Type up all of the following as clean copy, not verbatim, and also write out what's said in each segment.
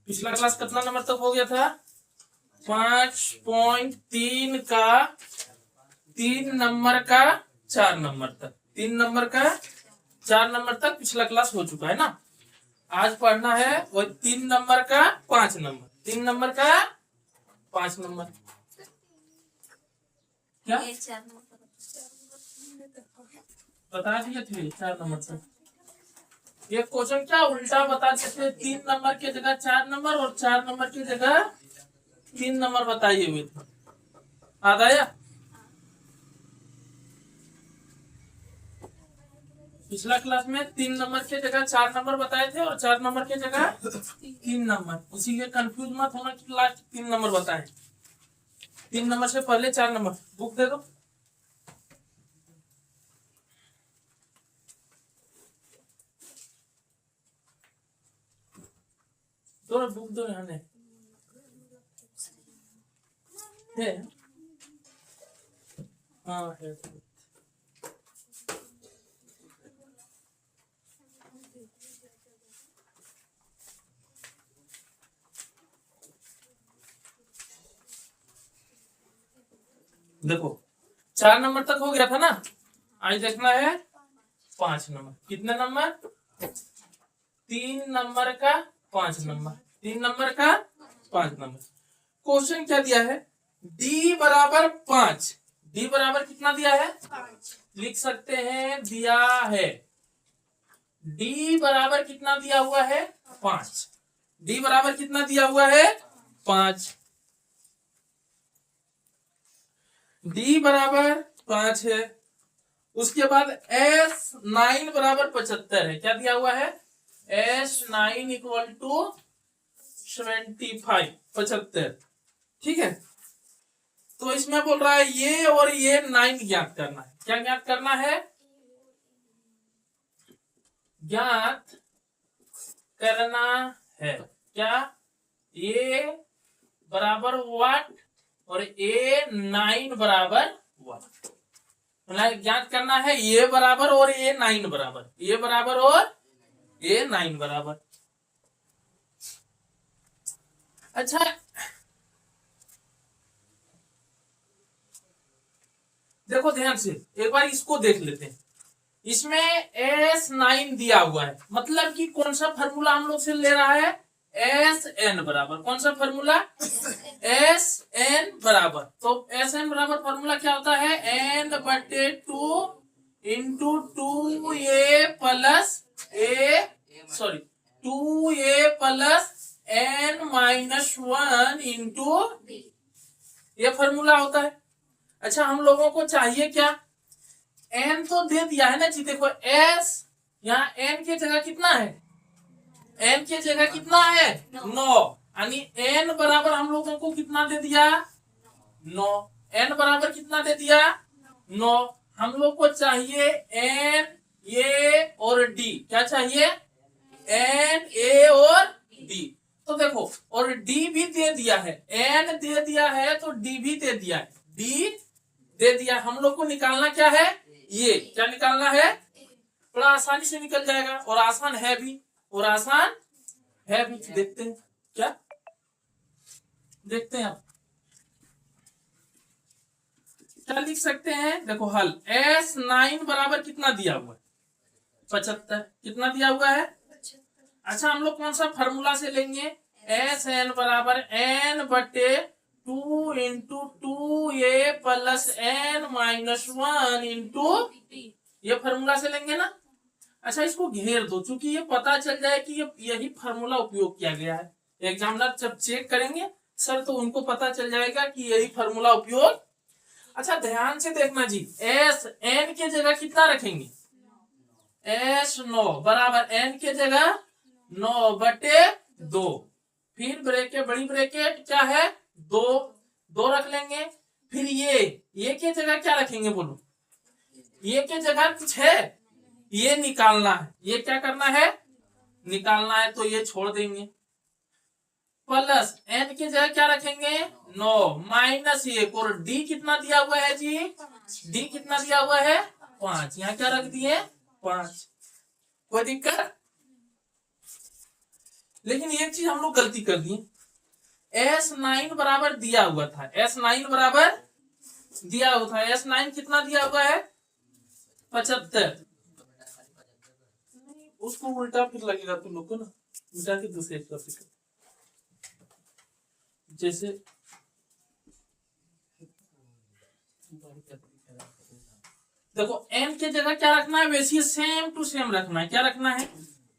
पिछला क्लास कितना नंबर तक हो गया था? 5.3 का 3 नंबर का 4 नंबर तक, 3 नंबर का 4 नंबर तक पिछला क्लास हो चुका है ना। आज पढ़ना है वो 3 नंबर का 5 नंबर, 3 नंबर का 5 नंबर। क्या बता दिए थे 4 नंबर तक। ये क्वेश्चन क्या उल्टा बता सकते, 3 नंबर की जगह 4 नंबर और 4 नंबर की जगह 3 नंबर बताइए हुए थे। याद आया? पिछला क्लास में 3 नंबर की जगह 4 नंबर बताए थे और 4 नंबर की जगह 3 नंबर। इसीलिए कंफ्यूज मत होना कि लास्ट 3 नंबर बताए। 3 नंबर से पहले 4 नंबर। बुक दे दो। बुक दो यहाँ है। हाँ है। देखो 4 नंबर तक हो गया था ना। आज देखना है 5 नंबर। कितने नंबर? 3 नंबर का 5 नंबर, 3 नंबर का 5 नंबर। क्वेश्चन क्या दिया है? डी बराबर 5। डी बराबर कितना दिया है? 5। लिख सकते हैं दिया है। डी बराबर कितना दिया हुआ है? 5। डी बराबर कितना दिया हुआ है? 5। डी बराबर 5 है। उसके बाद S9 बराबर 75 है। क्या दिया हुआ है? S9 equal to 75, 75। ठीक है, तो इसमें बोल रहा है ये और ये 9 ज्ञात करना है। क्या ज्ञात करना है? ज्ञात करना है। क्या? ये बराबर वाट और A9 बराबर वाट। ज्ञात करना है ये बराबर और A9 बराबर, ये बराबर और A9 बराबर। अच्छा, देखो ध्यान से एक बार इसको देख लेते हैं। इसमें S9 दिया हुआ है, मतलब कि कौन सा फॉर्मूला हम लोग से ले रहा है? SN बराबर, कौन सा फॉर्मूला? SN बराबर। तो SN बराबर फॉर्मूला क्या होता है? N/2 into 2A plus A 2A plus N-1 into, ये फॉर्मूला होता है। अच्छा, हम लोगों को चाहिए क्या? एन तो दे दिया है ना जी। देखो एस, यहाँ एन की जगह कितना है? एन की जगह कितना है? 9। यानी एन बराबर हम लोगों को कितना दे दिया? 9। एन बराबर कितना दे दिया? 9। हम लोग को चाहिए एन, ए और डी। क्या चाहिए? एन, ए और डी। तो देखो, और डी भी दे दिया है, एन दे दिया है तो डी भी दे दिया है, डी दे दिया। हम लोग को निकालना क्या है? ये क्या निकालना है? बड़ा आसानी से निकल जाएगा और आसान है भी, और आसान है भी। देखते हैं क्या, देखते हैं आप क्या लिख सकते हैं। देखो हल, S9 बराबर कितना दिया हुआ है? 75। कितना दिया हुआ है? 75। अच्छा, हम लोग कौन सा फॉर्मूला से लेंगे? SN बराबर N/2 into 2A plus N-1 into, ये फॉर्मूला से लेंगे ना। अच्छा, इसको घेर दो, चूंकि ये पता चल जाए कि ये यही फॉर्मूला उपयोग किया गया है। एग्जामिनर जब चेक करेंगे सर, तो उनको पता चल जाएगा कि यही फॉर्मूला उपयोग। अच्छा, ध्यान से देखना जी। एस एन के जगह कितना रखेंगे? S9 बराबर एन के जगह 9/2। फिर ब्रैकेट, बड़ी ब्रैकेट क्या है? 2 रख लेंगे। फिर ये के जगह क्या रखेंगे? बोलो, ये के जगह कुछ है? ये निकालना है। ये क्या करना है? निकालना है, तो ये छोड़ देंगे। प्लस एन की जगह क्या रखेंगे? 9 माइनस 1, और डी कितना दिया हुआ है जी? डी कितना दिया हुआ है? 5। यहाँ क्या रख दिए? 5। कोई दिक्कत? लेकिन एक चीज हम लोग गलती कर दी, S9 बराबर दिया हुआ था, S9 बराबर दिया हुआ था, S9 कितना दिया हुआ है 75, उसको उल्टा फिर लगेगा तुम लोग को ना, उल्टा के दूसरे तरफ जैसे देखो n के जगह क्या रखना है, वैसे सेम टू सेम रखना है, क्या रखना है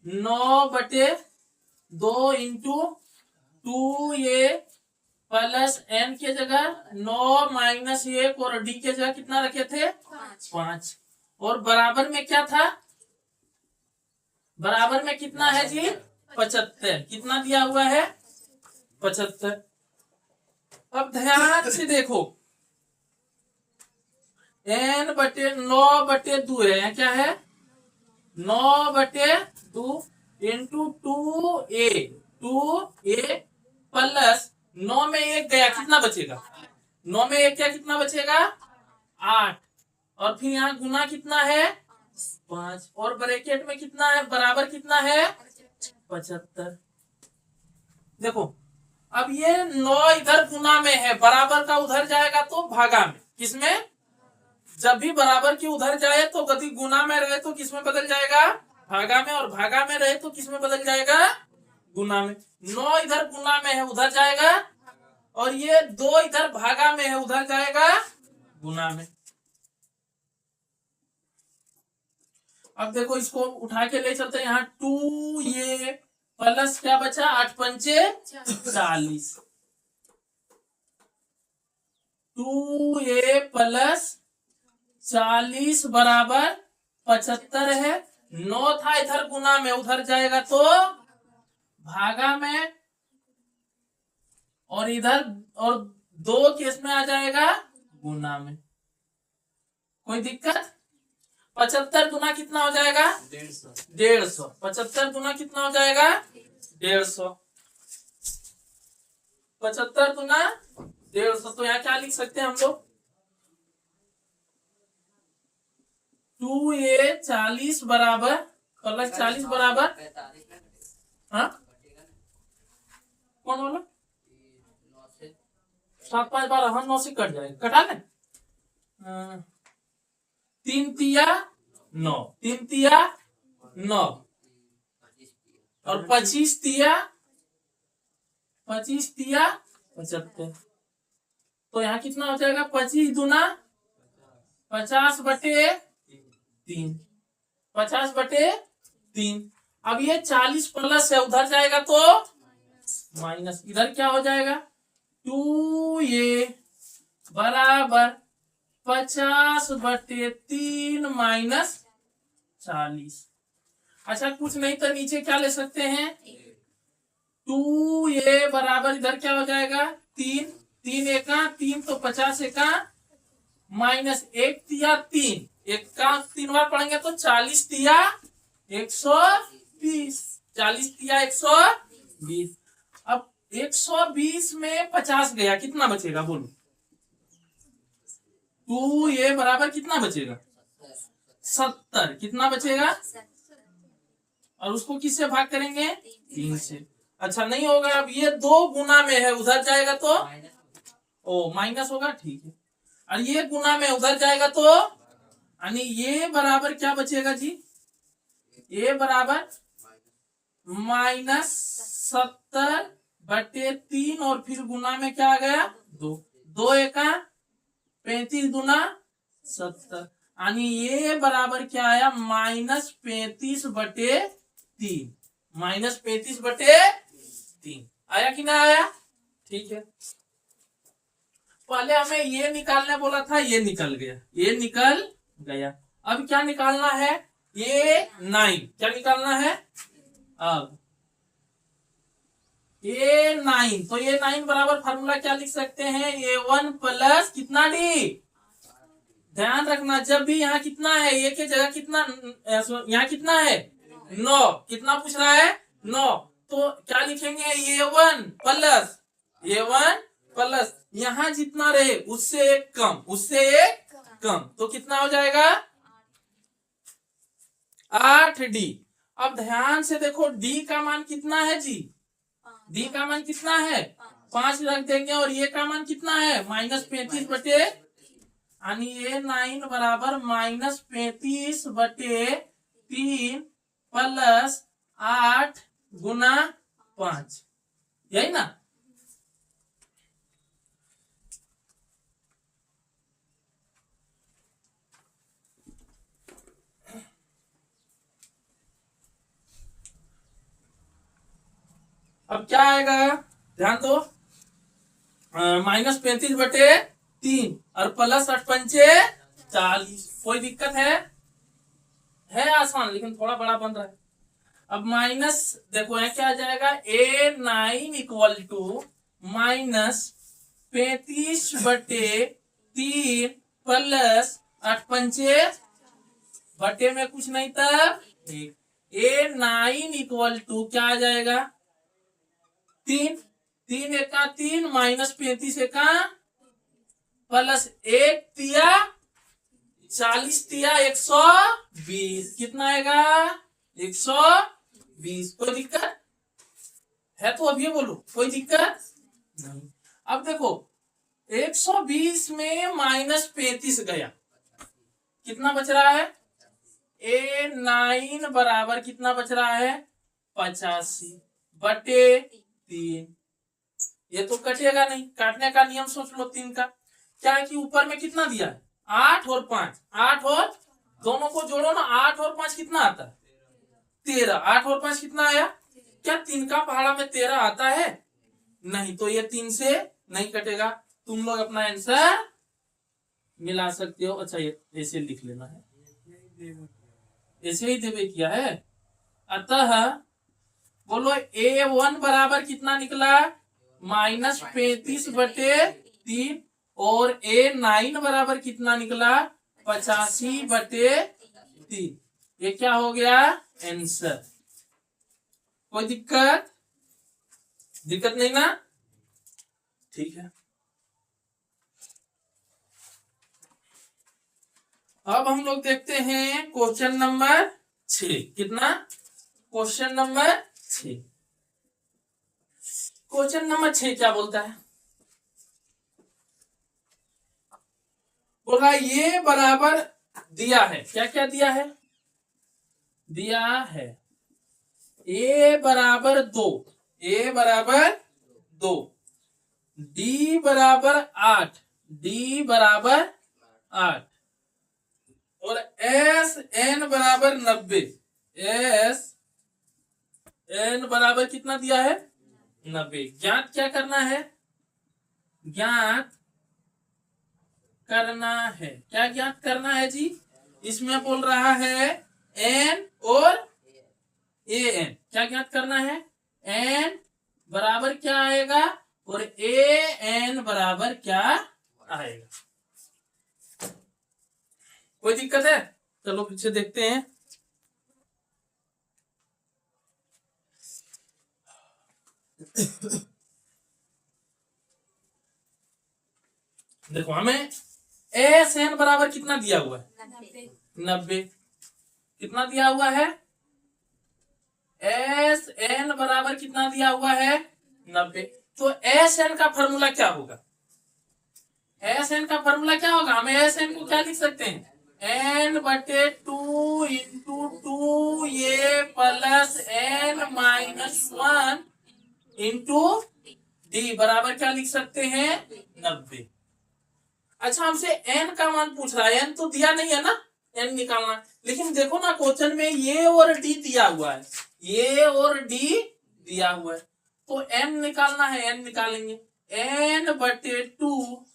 9/2 इंटू 2a प्लस n के जगह 9 माइनस 1 और d के जगह कितना रखे थे 5 और बराबर में क्या था, बराबर में कितना है जी 75, कितना दिया हुआ है 75। अब ध्यान से देखो n/9/2 है, क्या है 9/2 इंटू 2a प्लस 9 में 1 गया कितना बचेगा, 9 में 1 क्या कितना बचेगा 8 और फिर यहाँ गुना कितना है 5 और ब्रैकेट में कितना है बराबर कितना है 75। देखो अब ये 9 इधर गुना में है, बराबर का उधर जाएगा तो भागा में, किसमें जब भी बराबर की उधर जाए तो गति गुना में रहे तो किसमें बदल जाएगा भागा में, और भागा में रहे तो किसमें बदल जाएगा गुना में। 9 इधर गुना में है उधर जाएगा और ये 2 इधर भागा में है उधर जाएगा गुना में। अब देखो इसको उठा के ले चलते हैं, यहाँ 2a प्लस क्या बचा 8 पंचे 40, 2a प्लस 40 बराबर 75 है, 9 था इधर गुना में उधर जाएगा तो भागा में और इधर और 2 केस में आ जाएगा गुना में, कोई दिक्कत। 75 गुना कितना हो जाएगा 150, 75 गुना कितना हो जाएगा 150, 75 गुना 150। तो यहाँ क्या लिख सकते हैं हम लोग 2a 40 बराबर प्लस 40 बराबर, हाँ कौन बोला 7 5 12 हम 9 से कट जाएगा, कटा लें 3 तिया 9, 3 तिया 9 और 25 तिया 75। तो यहाँ कितना हो जाएगा 25 दूना 50/3, 50/3। अब ये 40 प्लस है उधर जाएगा तो माइनस, इधर क्या हो जाएगा 2a बराबर 50/3 माइनस 40। अच्छा कुछ नहीं तो नीचे क्या ले सकते हैं 2a बराबर इधर क्या हो जाएगा 3, 3 एका 3 तो 50 एका माइनस 1 तिया 3, एक का 3 बार पढ़ेंगे तो 40 तिया 120, 40 तिया 120। अब 120 में 50 गया कितना बचेगा बोलो, 2a बराबर कितना बचेगा 70, कितना बचेगा और उसको किससे भाग करेंगे 3 से। अच्छा नहीं होगा, अब ये 2 गुना में है उधर जाएगा तो ओ माइनस होगा, ठीक है, और ये गुना में उधर जाएगा तो यानी ये बराबर क्या बचेगा जी, ये बराबर -70/3 और फिर गुना में क्या आ गया 2, 2 एका 35 दूना 70, यानी ये बराबर क्या आया -35/3, -35/3 आया कि ना आया, ठीक है। पहले हमें ये निकालने बोला था, ये निकल गया, ये निकल गया। अब क्या निकालना है ये 9, क्या निकालना है अब ये 9, तो ये 9 बराबर फार्मूला क्या लिख सकते हैं a1 प्लस कितना d, ध्यान रखना जब भी यहाँ कितना है a के जगह कितना, यहाँ कितना है 9, कितना पूछ रहा है 9, तो क्या लिखेंगे a1 प्लस यहाँ जितना रहे उससे एक कम, उससे एक कम, तो कितना हो जाएगा 8d। अब ध्यान से देखो d का मान कितना है जी डी का मान कितना है 5 रख देंगे और ये का मान कितना है -35 बटे यानी ये 9 बराबर -35/3 प्लस 8 गुना 5 यही ना। अब क्या आएगा ध्यान दो -35/3 और प्लस 8×5 = 40। कोई दिक्कत है आसान लेकिन थोड़ा बड़ा बन रहा है। अब माइनस देखो है क्या आ जाएगा A9 = -35/3 प्लस 8×5 बटे में कुछ नहीं तब A9 = क्या आ जाएगा 3 3 एका 3 -35 एका प्लस 1 तिया 40 तिया 120 कितना आएगा 120। कोई दिक्कत है तो अभी बोलो कोई दिक्कत नहीं। अब देखो 120 में -35 गया कितना बच रहा है A9 बराबर कितना बच रहा है 85/3। ये तो कटेगा नहीं काटने का नियम सोच लो 3 का क्या है कि ऊपर में कितना दिया है 8 और 5 8 और दोनों को जोड़ो ना 8 और 5 कितना आता है 13 8 और 5 कितना आया क्या 3 का पहाड़ा में 13 आता है नहीं तो ये 3 से नहीं कटेगा। तुम लोग अपना आंसर मिला सकते हो। अच्छा ये ऐसे लिख लेना है ऐसे ही देवे किया है। अतः बोलो A1 बराबर कितना निकला -35/3 और A9 बराबर कितना निकला 85/3। ये क्या हो गया आंसर। कोई दिक्कत नहीं ना ठीक है। अब हम लोग देखते हैं क्वेश्चन नंबर 6 कितना क्वेश्चन नंबर 6 क्वेश्चन नंबर 6 क्या बोलता है बोल रहा है ये बराबर दिया है क्या क्या दिया है A बराबर 2 D बराबर 8 और SN बराबर 90 SN बराबर कितना दिया है 90। ज्ञात क्या करना है क्या ज्ञात करना है जी। इसमें बोल रहा है N और AN क्या ज्ञात करना है N बराबर क्या आएगा और AN बराबर क्या आएगा। कोई दिक्कत है चलो पीछे देखते हैं। देखो हमें SN बराबर कितना दिया हुआ है 90 कितना दिया हुआ है SN बराबर कितना दिया हुआ है 90। तो SN का फॉर्मूला क्या होगा SN का फॉर्मूला क्या होगा हम SN को क्या लिख सकते हैं N/2 × 2 ये प्लस N - 1 × D बराबर क्या लिख सकते हैं 90। अच्छा हमसे N का मान पूछ रहा है N तो दिया नहीं है ना N निकालना लेकिन देखो ना क्वेश्चन में ये और D दिया हुआ है तो N निकालना है N निकालेंगे N/2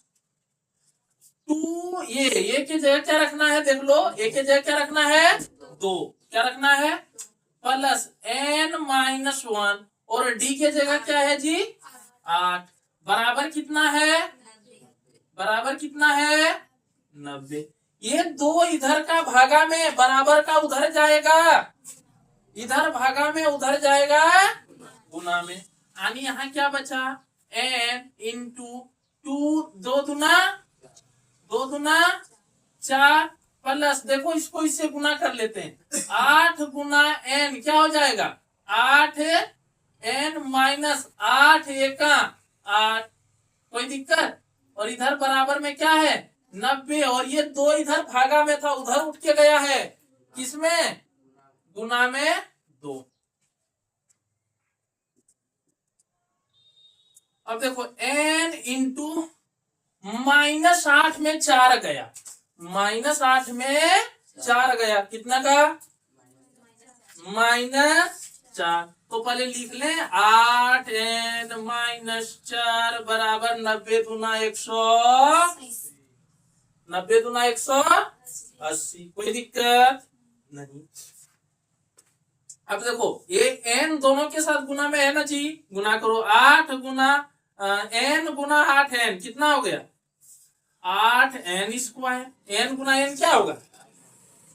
ये के जगह क्या रखना है देख लो ए के जगह क्या रखना है 2 क्या रखना है प्लस N - 1 और D के जगह क्या है जी 8 बराबर कितना है 90। ये 2 इधर का भागा में बराबर का उधर जाएगा इधर भागा में उधर जाएगा गुना में यानी यहाँ क्या बचा N × 2 2 दूना 4 प्लस देखो इसको इससे गुना कर लेते हैं 8 गुना N क्या हो जाएगा 8 n माइनस 8 एका 8, कोई दिक्कत। और इधर बराबर में क्या है 90, और ये 2 इधर भागा में था उधर उठ के गया है किसमें गुना में 2। अब देखो n इंटू -8 में 4 गया, -8 में 4 गया, कितना का -4। तो पहले लिख लें 8n -4 बराबर 90 दूना 180। कोई दिक्कत नहीं। अब देखो ये n दोनों के साथ गुना में है ना जी, गुना करो 8 गुना n गुना 8n कितना हो गया 8n स्क्वायर, n गुना n क्या होगा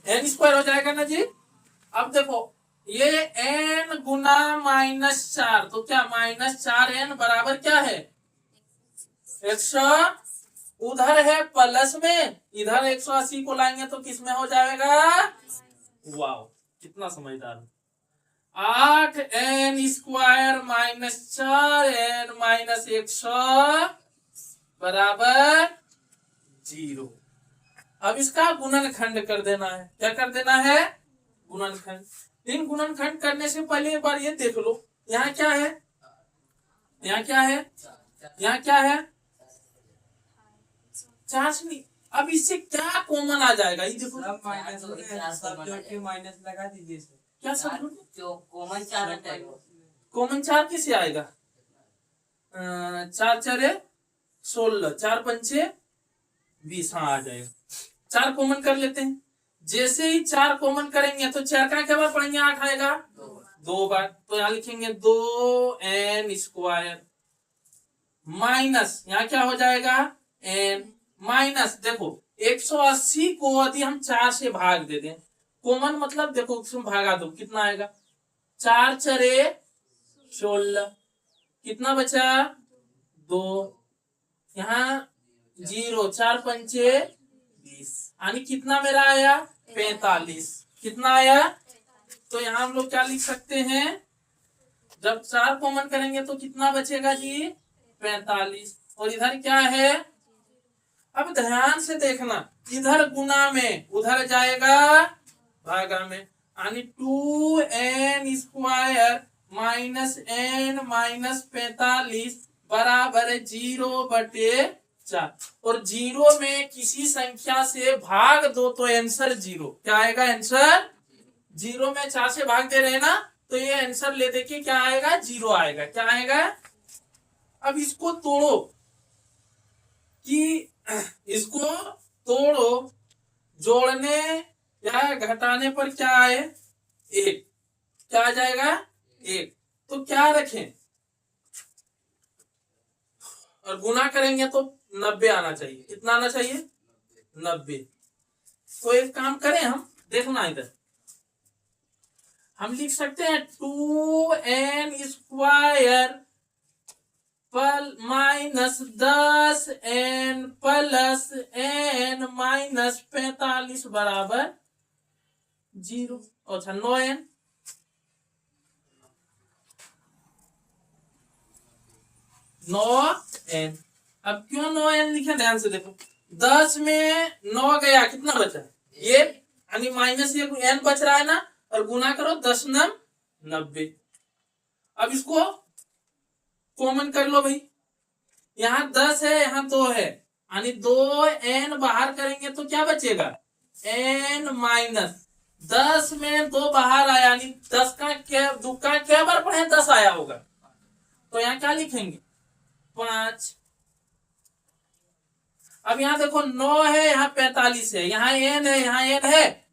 n स्क्वायर हो जाएगा ना जी। अब देखो ये n गुना -4, तो क्या -4n बराबर क्या है 100, उधर है प्लस में, इधर 180 को लाएंगे तो किस में हो जाएगा। वाह कितना समझदार। 8n स्क्वायर -4n -100 बराबर 0। अब इसका गुणनखंड कर देना है, क्या कर देना है गुणनखंड। इन गुणनखंड करने से पहले एक बार ये देख लो यहाँ क्या है, यहाँ क्या है, यहाँ क्या है चाशनी। अब इससे क्या कॉमन आ जाएगा ये देखो, माइनस लगा दीजिए क्या सब जो कॉमन 4 कॉमन 4 किसे आएगा 4 4 16, 4 पंचे 20, हाँ आ जाएगा। 4 कॉमन कर लेते हैं, जैसे ही 4 कॉमन करेंगे तो 4 का क्या बार पढ़ेंगे 8 आएगा 2 बार, तो यहाँ लिखेंगे 2n स्क्वायर माइनस यहाँ क्या हो जाएगा n माइनस देखो 180 को यदि हम 4 से भाग दे दें, कॉमन मतलब देखो उसमें भागा दो कितना आएगा 4 4 16, कितना बचा 2, यहाँ 0, 4 पंचे 20, यानी कितना मेरा आया 45, कितना आया। तो यहाँ हम लोग क्या लिख सकते हैं, जब 4 कॉमन करेंगे तो कितना बचेगा जी 45, और इधर क्या है। अब ध्यान से देखना, इधर गुना में उधर जाएगा भागा में, यानी 2n स्क्वायर -n -45 बराबर 0/4, और 0 में किसी संख्या से भाग दो तो आंसर 0, क्या आएगा आंसर 0 में 4 से भाग दे रहे हैं ना, तो ये आंसर ले दे के क्या आएगा 0 आएगा, क्या आएगा। अब इसको तोड़ो कि इसको तोड़ो, जोड़ने या घटाने पर क्या आए 1, क्या आ जाएगा 1, तो क्या रखें और गुना करेंगे तो 90 आना चाहिए, कितना आना चाहिए 90। तो एक काम करें हम, देखना इधर हम लिख सकते हैं 2n square -10n plus n -45 बराबर 0। अच्छा 9n, अब क्यों 9n लिखे ध्यान से देखो, 10 में 9 गया कितना बचा ये, यानी -1 बच रहा है ना, और गुना करो 10 9 90। अब इसको कॉमन कर लो भाई, यहाँ 10 है यहाँ 2 है, यानी 2n बाहर करेंगे तो क्या बचेगा n माइनस 10 में 2 बाहर आया, यानी 10 का क्या बार पढ़े 10 आया होगा, तो यहाँ क्या लिखेंगे 5। अब यहाँ देखो 9 है यहाँ 45 है, यहाँ n है यहाँ n है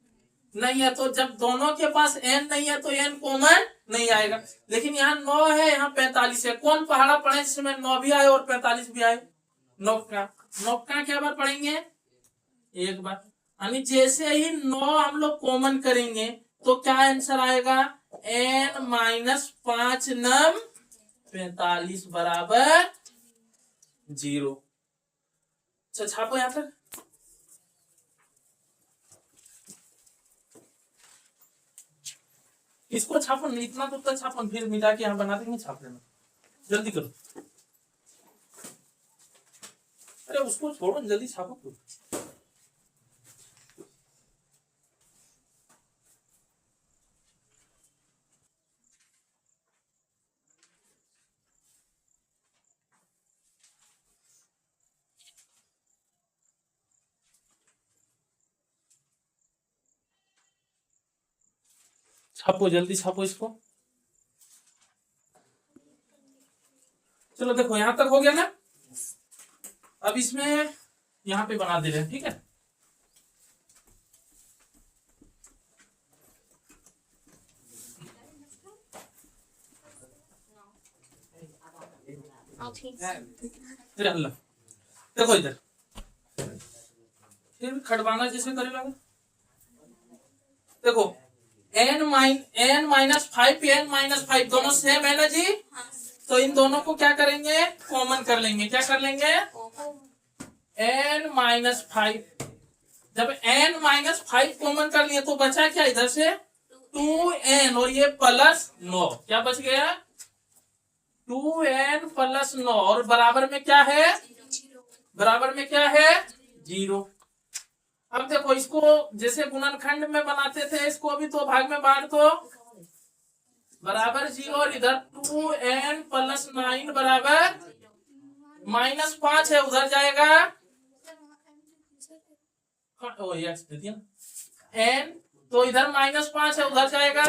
नहीं है, तो जब दोनों के पास n नहीं है तो n कॉमन नहीं आएगा, लेकिन यहाँ 9 है यहाँ 45 है, कौन पहाड़ा पढ़े जिसमें 9 भी आए और 45 भी आए, 9 का क्या बार पढ़ेंगे एक बार, यानी जैसे ही 9 हम लोग कॉमन करेंगे तो क्या आंसर आएगा n -5 9 45 बराबर 0। अच्छा छापो यहाँ पर, इसको छापो, इतना तो तक छापो, फिर मिला के यहाँ बना देंगे, छाप लेना, जल्दी करो। अरे उसको छोड़ो, जल्दी छापो। छापो, जल्दी छापो इसको। चलो देखो, यहां तक हो गया ना। अब इसमें यहाँ पे बना दे रहे हैं, ठीक है। देखो इधर, फिर खड़वाना जैसे करेगा। देखो n माइनस 5 n माइनस 5 दोनों सेम है ना जी। तो इन दोनों को क्या करेंगे, कॉमन कर लेंगे। क्या कर लेंगे, n माइनस 5। जब n माइनस 5 कॉमन कर लिए तो बचा क्या इधर से 2n, और ये प्लस 9। क्या बच गया, 2n प्लस 9, और बराबर में क्या है, बराबर में क्या है 0। अब देखो इसको जैसे गुणनखंड में बनाते थे, इसको अभी 2 भाग में बांट दो, बराबर 0, और इधर 2n प्लस 9 बराबर माइनस 5 है, उधर जाएगा n, तो इधर माइनस 5 है, उधर जाएगा,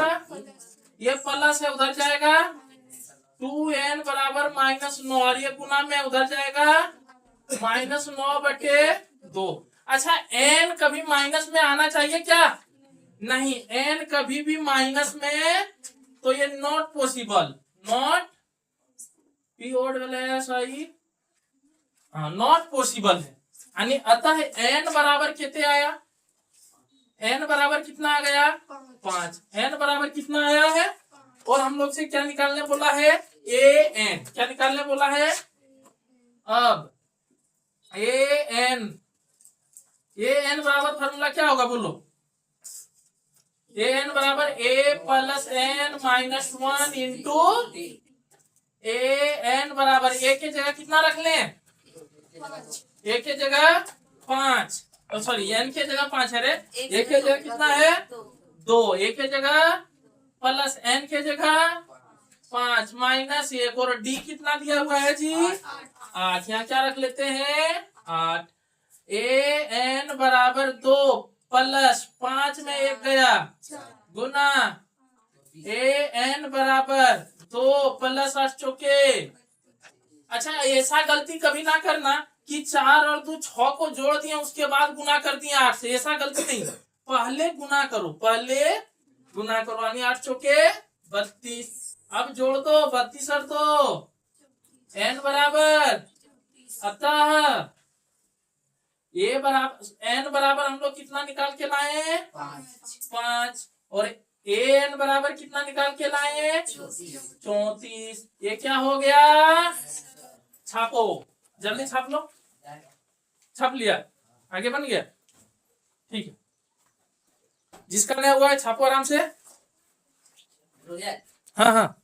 ये प्लस है, उधर जाएगा 2n बराबर माइनस 9, और ये गुना में उधर जाएगा माइनस 9/2। अच्छा, n कभी माइनस में आना चाहिए क्या, नहीं, n कभी भी माइनस में, तो ये not possible, not not possible है। यानी अतः n बराबर कितने आया, n बराबर कितना आ गया 5। n बराबर कितना आया है, और हम लोग से क्या निकालने बोला है, an। क्या निकालने बोला है, अब an बराबर फॉर्मूला क्या होगा बोलो, an बराबर a plus n minus 1 into an बराबर a के जगह कितना रख लें, a के जगह 5, सॉरी n के जगह 5 है रे, a के जगह कितना है 2, a के जगह प्लस n के जगह 5 माइनस 1, और d कितना दिया हुआ है जी 8। यहाँ क्या रख लेते हैं 8। an बराबर 2 प्लस 5 में 1 गया, गुना an बराबर 2 प्लस 8 चौके। अच्छा, ऐसा गलती कभी ना करना कि 4 और 2 6 को जोड़ दिए, उसके बाद गुना कर दिए 8 से, ऐसा गलती नहीं, पहले गुना करो, पहले गुना करो, यानी 8 चौके 32। अब जोड़ दो 32 और 2 n बराबर, अतः ए बराबर n बराबर हम लोग कितना निकाल के लाए 5, और an बराबर कितना निकाल के लाए 34। ये क्या हो गया, छापो, जल्दी छाप लो, छाप लिया, आगे बन गया, ठीक है। जिसका नया हुआ है छापो आराम से, हाँ हाँ।